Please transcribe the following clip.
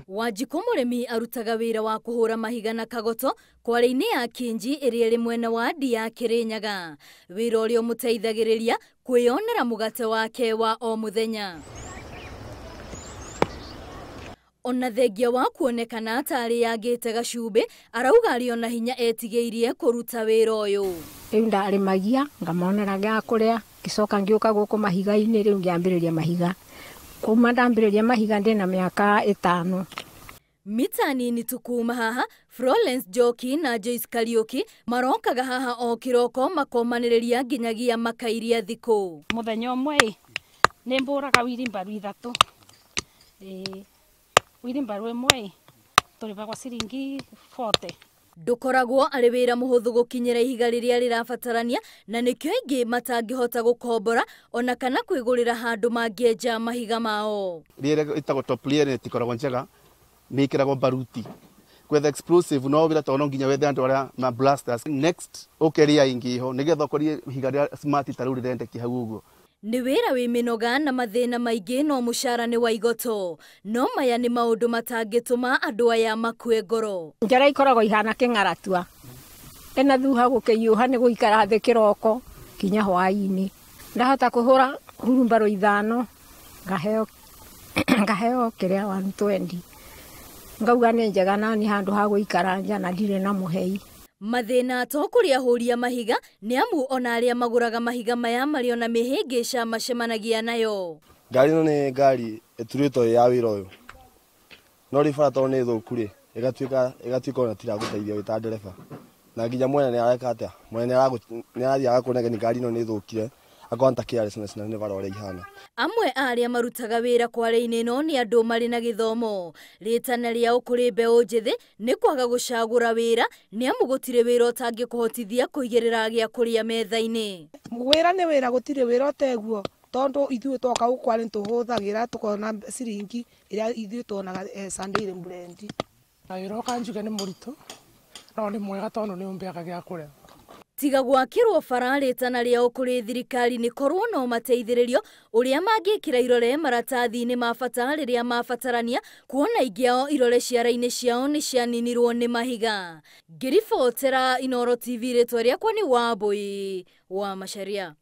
Wanjikũ mũrĩmi arutaga wĩra wa kũhũra mahiga na kagoto kwarĩ-inĩ ya Kinji ĩrĩa ĩrĩ mwena wa Ndi ya Kĩrĩnyaga, wĩra ũrĩa ũmũteithagĩrĩria kwĩyonera mũgate wake wa o mũthenya. Ona thengia wa kuonekana atarĩ yagĩte gacumbĩ, arauga ariona hinya etigĩirie kũruta wĩra ũyũ. Rĩu ndarĩmagia ngamonera gĩa kũrĩa, ngĩcoka ngĩũka gũkũ mahiga-inĩ, rĩu ngĩambĩrĩria mahiga. Kuma ndambĩrĩria mahiga ndĩ na mĩaka 5. Mita nini tukuma haha, Florence Njoki na Joyce Kariuki marokaga haha o kĩroko makomanĩrĩria nginyagia makairia thikũ. Mũthenya ũmwe nĩ mbũraga wheelbarrow 3. Wheelbarrow ĩmwe tũrĩhagwo ciringi 40. Ndũkoragwo arĩ wĩra mũhũthũ gũkinyĩra ihiga rĩrĩa rĩrabatarania, na nĩkĩo aingĩ matangĩhota gũkombora ona kana kwĩgũrĩra handũ mangĩenja mahiga mao. Rĩrĩa ĩtagwo top layer ĩtikoragwo njega, nĩĩkĩragwo baruti. Kwetha explosive no wĩra tondũ no nginya wethe andũ arĩa ma blasters. Next ũkeria ingĩ ho nĩgetha ũkorie ihiga rĩa smart tarũ rĩrendeki hau ũguo. Nĩ wĩra wĩ mĩnoga na mathĩna maingĩ, no mũcara nĩ wa igoto. No maya nĩ maũndũ matangĩtũma andũ aya makue ngoro. Njara ikoragwo ihana kĩng'aratua. Ena thuha gũkĩhiũha nĩ gũikara thĩ kĩroko kinya hwaĩ-inĩ. Ndahota kũhũra wheelbarrow 5 ngaheo kĩrĩa 120. Ngauga nĩ njega na nĩ handũ ha gũikara nja na ndirĩ na mũhei. Mathĩna to kũrĩ ahũria mahiga nĩ amu ona arĩa magũraga mahiga maya marĩ ona mĩhĩngĩca macemanagia nayo. Ngari ĩno nĩ ngari ĩturĩtwo ya wĩra ũyũ. No rĩ bara tondũ nĩ thũku-rĩ, ĩgatuĩka ona tiragũteithia wĩ ta ndereba. Na nginya mwene nĩ areka atĩa? Mwene nĩ arathiaga kuoneka ni ngari ĩno nĩ thũkire. Akwanta carelessness na nĩ bara ũrĩa ihana. Amwe arĩa marutaga wĩra kwarĩ-inĩ ĩno nĩ andũ marĩ na gĩthomo. Rĩtana rĩao kũrĩ mbeũ njĩthĩ nĩ kwaga gũcagũra wĩra, nĩ amu gũtirĩ wĩra ũtangĩkũhotithia kũigĩrĩra gĩa kũrĩa metha-inĩ. Wĩra nĩ wĩra, gũtirĩ wĩra ũteguo, tondũ ithuĩ twoka gũkũ nĩ tũhũthagĩra tukona ciringi ĩrĩa ithuĩ tuonaga Sunday blend. Na wĩra ũkanjuge nĩ mũritũ, no nĩ mwega tondũ nĩ ũmbeaga gĩa kũrĩa. Tiga gwakĩrwo bara rĩtana rĩao kũrĩ thirikari nĩ korwo no mateithĩrĩrio ũrĩa mangĩkĩra irore maratathi-inĩ ma bata rĩrĩa mabatarania, kuona ingĩ ao irore ciara-inĩ ciao nĩ cianinirwo nĩ mahiga. Ngĩribotera Inooro TV, rĩtwa rĩakwa nĩ Wambui wa Macharia.